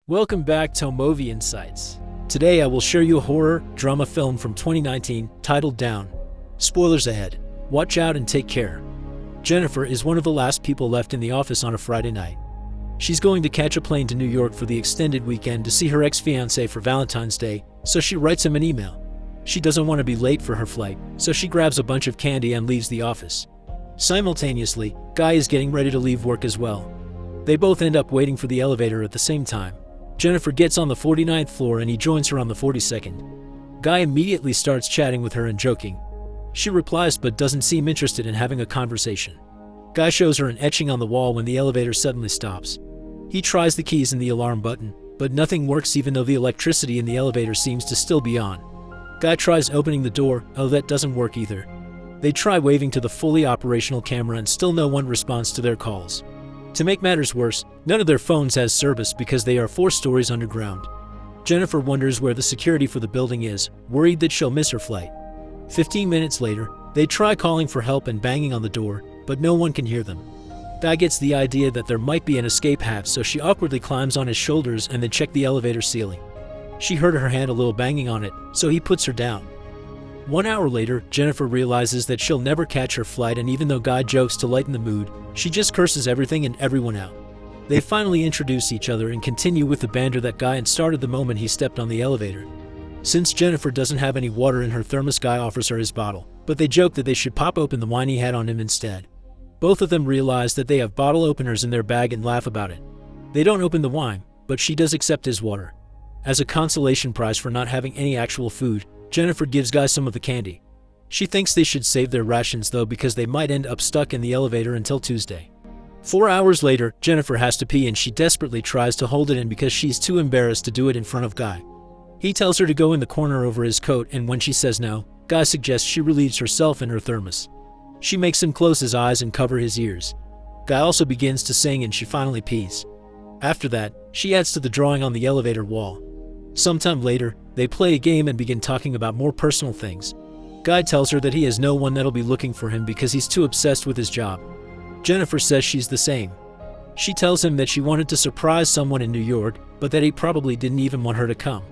Welcome back to Movie Insights. Today I will share you a horror drama film from 2019 titled Down. Spoilers ahead. Watch out and take care. Jennifer is one of the last people left in the office on a Friday night. She's going to catch a plane to New York for the extended weekend to see her ex-fiancé for Valentine's Day, so she writes him an email. She doesn't want to be late for her flight, so she grabs a bunch of candy and leaves the office. Simultaneously, Guy is getting ready to leave work as well. They both end up waiting for the elevator at the same time. Jennifer gets on the 49th floor and he joins her on the 42nd. Guy immediately starts chatting with her and joking. She replies but doesn't seem interested in having a conversation. Guy shows her an etching on the wall when the elevator suddenly stops. He tries the keys and the alarm button, but nothing works even though the electricity in the elevator seems to still be on. Guy tries opening the door, that doesn't work either. They try waving to the fully operational camera and still no one responds to their calls. To make matters worse, none of their phones has service because they are 4 stories underground. Jennifer wonders where the security for the building is, worried that she'll miss her flight. 15 minutes later, they try calling for help and banging on the door, but no one can hear them. Guy gets the idea that there might be an escape hatch, so she awkwardly climbs on his shoulders and then checks the elevator ceiling. She heard her hand a little banging on it, so he puts her down. 1 hour later, Jennifer realizes that she'll never catch her flight, and even though Guy jokes to lighten the mood, she just curses everything and everyone out. They finally introduce each other and continue with the banter that Guy had started the moment he stepped on the elevator. Since Jennifer doesn't have any water in her thermos, Guy offers her his bottle, but they joke that they should pop open the wine he had on him instead. Both of them realize that they have bottle openers in their bag and laugh about it. They don't open the wine, but she does accept his water. As a consolation prize for not having any actual food, Jennifer gives Guy some of the candy. She thinks they should save their rations though because they might end up stuck in the elevator until Tuesday. 4 hours later, Jennifer has to pee and she desperately tries to hold it in because she's too embarrassed to do it in front of Guy. He tells her to go in the corner over his coat, and when she says no, Guy suggests she relieves herself in her thermos. She makes him close his eyes and cover his ears. Guy also begins to sing and she finally pees. After that, she adds to the drawing on the elevator wall. Sometime later, they play a game and begin talking about more personal things. Guy tells her that he has no one that'll be looking for him because he's too obsessed with his job. Jennifer says she's the same. She tells him that she wanted to surprise someone in New York, but that he probably didn't even want her to come.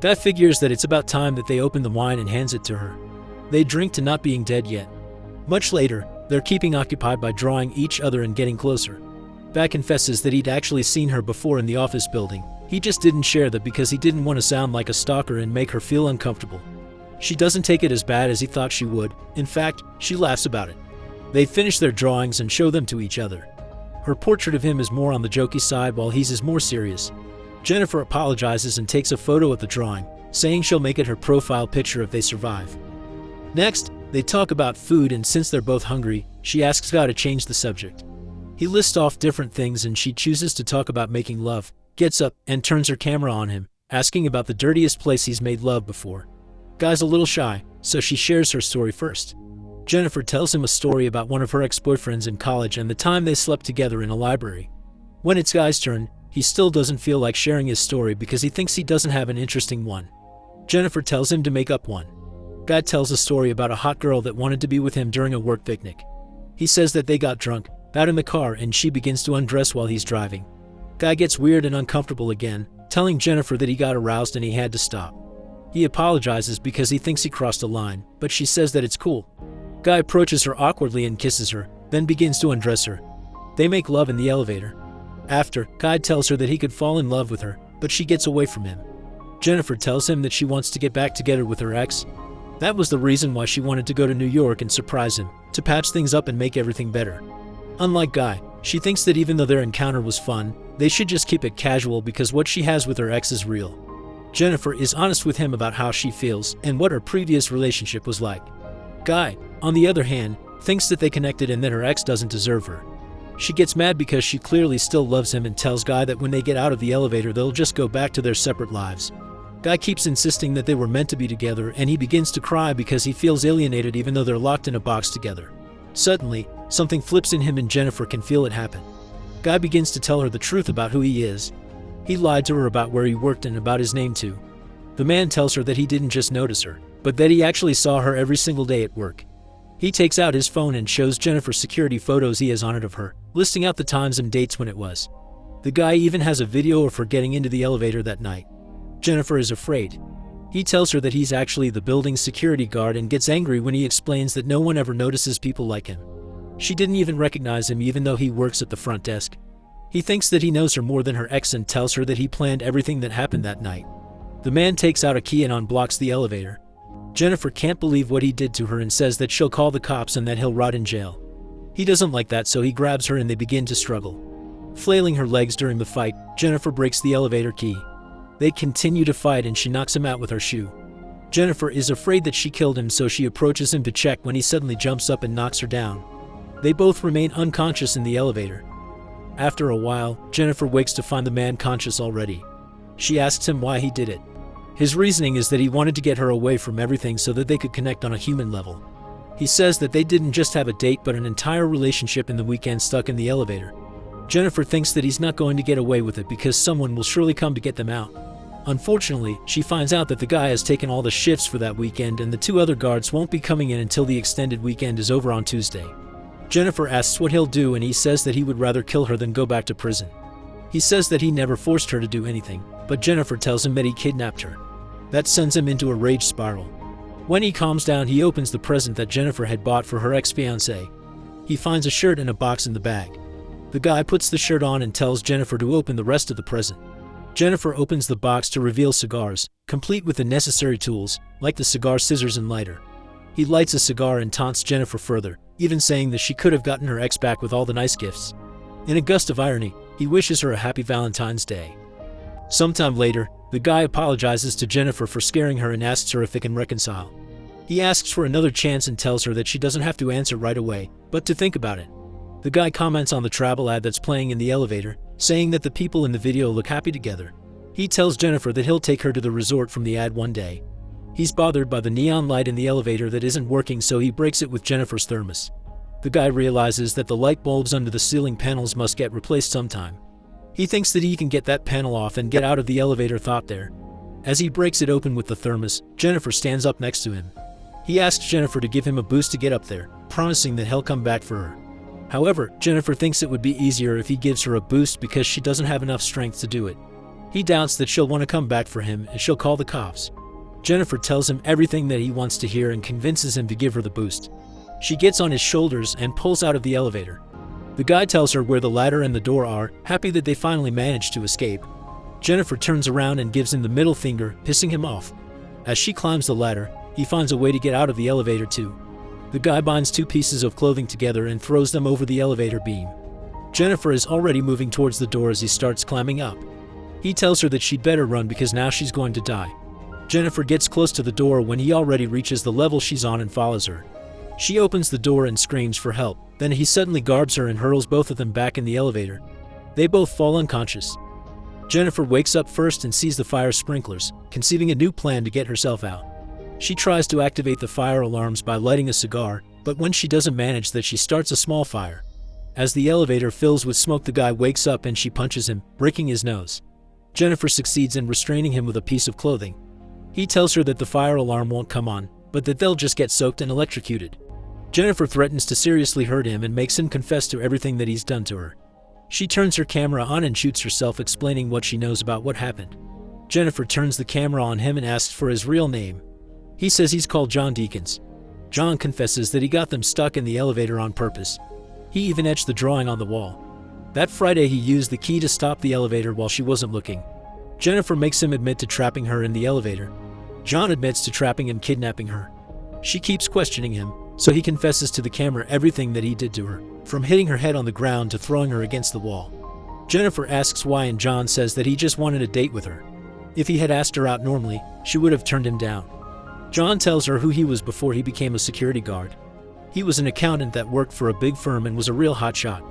Guy figures that it's about time that they open the wine and hands it to her. They drink to not being dead yet. Much later, they're keeping occupied by drawing each other and getting closer. Guy confesses that he'd actually seen her before in the office building. He just didn't share that because he didn't want to sound like a stalker and make her feel uncomfortable. She doesn't take it as bad as he thought she would. In fact, she laughs about it. They finish their drawings and show them to each other. Her portrait of him is more on the jokey side while his is more serious. Jennifer apologizes and takes a photo of the drawing, saying she'll make it her profile picture if they survive. Next, they talk about food, and since they're both hungry, she asks Guy to change the subject. He lists off different things and she chooses to talk about making love, gets up, and turns her camera on him, asking about the dirtiest place he's made love before. Guy's a little shy, so she shares her story first. Jennifer tells him a story about one of her ex-boyfriends in college and the time they slept together in a library. When it's Guy's turn, he still doesn't feel like sharing his story because he thinks he doesn't have an interesting one. Jennifer tells him to make up one. Guy tells a story about a hot girl that wanted to be with him during a work picnic. He says that they got drunk, out in the car, and she begins to undress while he's driving. Guy gets weird and uncomfortable again, telling Jennifer that he got aroused and he had to stop. He apologizes because he thinks he crossed a line, but she says that it's cool. Guy approaches her awkwardly and kisses her, then begins to undress her. They make love in the elevator. After, Guy tells her that he could fall in love with her, but she gets away from him. Jennifer tells him that she wants to get back together with her ex. That was the reason why she wanted to go to New York and surprise him, to patch things up and make everything better. Unlike Guy, she thinks that even though their encounter was fun, they should just keep it casual because what she has with her ex is real. Jennifer is honest with him about how she feels and what her previous relationship was like. Guy, on the other hand, thinks that they connected and that her ex doesn't deserve her. She gets mad because she clearly still loves him and tells Guy that when they get out of the elevator they'll just go back to their separate lives. Guy keeps insisting that they were meant to be together, and he begins to cry because he feels alienated even though they're locked in a box together. Suddenly, something flips in him and Jennifer can feel it happen. Guy begins to tell her the truth about who he is. He lied to her about where he worked and about his name too. The man tells her that he didn't just notice her, but that he actually saw her every single day at work. He takes out his phone and shows Jennifer security photos he has on it of her, listing out the times and dates when it was. The guy even has a video of her getting into the elevator that night. Jennifer is afraid. He tells her that he's actually the building's security guard and gets angry when he explains that no one ever notices people like him. She didn't even recognize him even though he works at the front desk. He thinks that he knows her more than her ex and tells her that he planned everything that happened that night. The man takes out a key and unblocks the elevator. Jennifer can't believe what he did to her and says that she'll call the cops and that he'll rot in jail. He doesn't like that, so he grabs her and they begin to struggle. Flailing her legs during the fight, Jennifer breaks the elevator key. They continue to fight and she knocks him out with her shoe. Jennifer is afraid that she killed him, so she approaches him to check when he suddenly jumps up and knocks her down. They both remain unconscious in the elevator. After a while, Jennifer wakes to find the man conscious already. She asks him why he did it. His reasoning is that he wanted to get her away from everything so that they could connect on a human level. He says that they didn't just have a date but an entire relationship in the weekend stuck in the elevator. Jennifer thinks that he's not going to get away with it because someone will surely come to get them out. Unfortunately, she finds out that the guy has taken all the shifts for that weekend and the two other guards won't be coming in until the extended weekend is over on Tuesday. Jennifer asks what he'll do and he says that he would rather kill her than go back to prison. He says that he never forced her to do anything, but Jennifer tells him that he kidnapped her. That sends him into a rage spiral. When he calms down, he opens the present that Jennifer had bought for her ex-fiancé. He finds a shirt and a box in the bag. The guy puts the shirt on and tells Jennifer to open the rest of the present. Jennifer opens the box to reveal cigars, complete with the necessary tools, like the cigar scissors and lighter. He lights a cigar and taunts Jennifer further, even saying that she could have gotten her ex back with all the nice gifts. In a gust of irony, he wishes her a happy Valentine's Day. Sometime later, the guy apologizes to Jennifer for scaring her and asks her if they can reconcile. He asks for another chance and tells her that she doesn't have to answer right away, but to think about it. The guy comments on the travel ad that's playing in the elevator, saying that the people in the video look happy together. He tells Jennifer that he'll take her to the resort from the ad one day. He's bothered by the neon light in the elevator that isn't working, so he breaks it with Jennifer's thermos. The guy realizes that the light bulbs under the ceiling panels must get replaced sometime. He thinks that he can get that panel off and get out of the elevator thought there. As he breaks it open with the thermos, Jennifer stands up next to him. He asks Jennifer to give him a boost to get up there, promising that he'll come back for her. However, Jennifer thinks it would be easier if he gives her a boost because she doesn't have enough strength to do it. He doubts that she'll want to come back for him and she'll call the cops. Jennifer tells him everything that he wants to hear and convinces him to give her the boost. She gets on his shoulders and pulls out of the elevator. The guy tells her where the ladder and the door are, happy that they finally managed to escape. Jennifer turns around and gives him the middle finger, pissing him off. As she climbs the ladder, he finds a way to get out of the elevator too. The guy binds two pieces of clothing together and throws them over the elevator beam. Jennifer is already moving towards the door as he starts climbing up. He tells her that she'd better run because now she's going to die. Jennifer gets close to the door when he already reaches the level she's on and follows her. She opens the door and screams for help, then he suddenly garbs her and hurls both of them back in the elevator. They both fall unconscious. Jennifer wakes up first and sees the fire sprinklers, conceiving a new plan to get herself out. She tries to activate the fire alarms by lighting a cigar, but when she doesn't manage that, she starts a small fire. As the elevator fills with smoke, the guy wakes up and she punches him, breaking his nose. Jennifer succeeds in restraining him with a piece of clothing. He tells her that the fire alarm won't come on, but that they'll just get soaked and electrocuted. Jennifer threatens to seriously hurt him and makes him confess to everything that he's done to her. She turns her camera on and shoots herself, explaining what she knows about what happened. Jennifer turns the camera on him and asks for his real name. He says he's called John Deacons. John confesses that he got them stuck in the elevator on purpose. He even etched the drawing on the wall. That Friday he used the key to stop the elevator while she wasn't looking. Jennifer makes him admit to trapping her in the elevator. John admits to trapping and kidnapping her. She keeps questioning him, so he confesses to the camera everything that he did to her, from hitting her head on the ground to throwing her against the wall. Jennifer asks why and John says that he just wanted a date with her. If he had asked her out normally, she would have turned him down. John tells her who he was before he became a security guard. He was an accountant that worked for a big firm and was a real hotshot.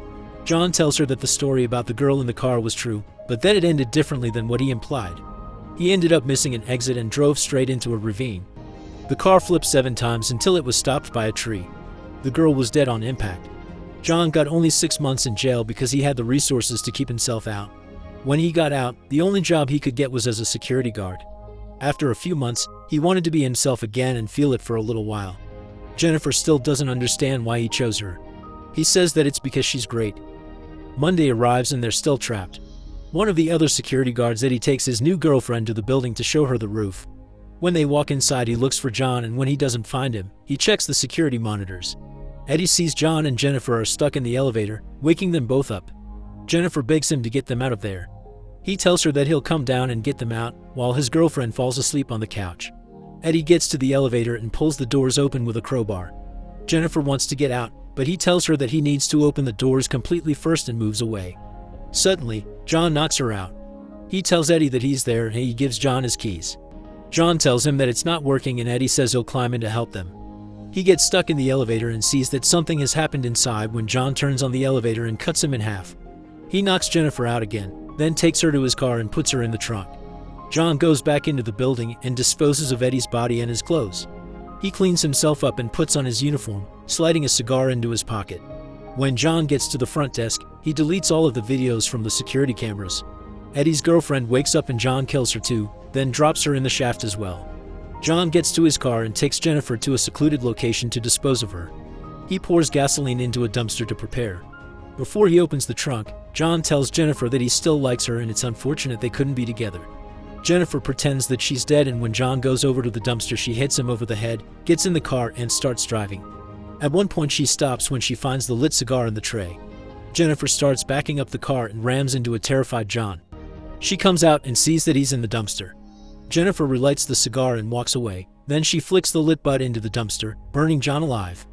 John tells her that the story about the girl in the car was true, but that it ended differently than what he implied. He ended up missing an exit and drove straight into a ravine. The car flipped 7 times until it was stopped by a tree. The girl was dead on impact. John got only 6 months in jail because he had the resources to keep himself out. When he got out, the only job he could get was as a security guard. After a few months, he wanted to be himself again and feel it for a little while. Jennifer still doesn't understand why he chose her. He says that it's because she's great. Monday arrives and they're still trapped. One of the other security guards, Eddie, takes his new girlfriend to the building to show her the roof. When they walk inside, he looks for John, and when he doesn't find him, he checks the security monitors. Eddie sees John and Jennifer are stuck in the elevator, waking them both up. Jennifer begs him to get them out of there. He tells her that he'll come down and get them out, while his girlfriend falls asleep on the couch. Eddie gets to the elevator and pulls the doors open with a crowbar. Jennifer wants to get out, but he tells her that he needs to open the doors completely first and moves away. Suddenly, John knocks her out. He tells Eddie that he's there and he gives John his keys. John tells him that it's not working and Eddie says he'll climb in to help them. He gets stuck in the elevator and sees that something has happened inside when John turns on the elevator and cuts him in half. He knocks Jennifer out again, then takes her to his car and puts her in the trunk. John goes back into the building and disposes of Eddie's body and his clothes. He cleans himself up and puts on his uniform, sliding a cigar into his pocket. When John gets to the front desk, he deletes all of the videos from the security cameras. Eddie's girlfriend wakes up and John kills her too, then drops her in the shaft as well. John gets to his car and takes Jennifer to a secluded location to dispose of her. He pours gasoline into a dumpster to prepare. Before he opens the trunk, John tells Jennifer that he still likes her and it's unfortunate they couldn't be together. Jennifer pretends that she's dead, and when John goes over to the dumpster, she hits him over the head, gets in the car, and starts driving. At one point, she stops when she finds the lit cigar in the tray. Jennifer starts backing up the car and rams into a terrified John. She comes out and sees that he's in the dumpster. Jennifer relights the cigar and walks away. Then she flicks the lit butt into the dumpster, burning John alive.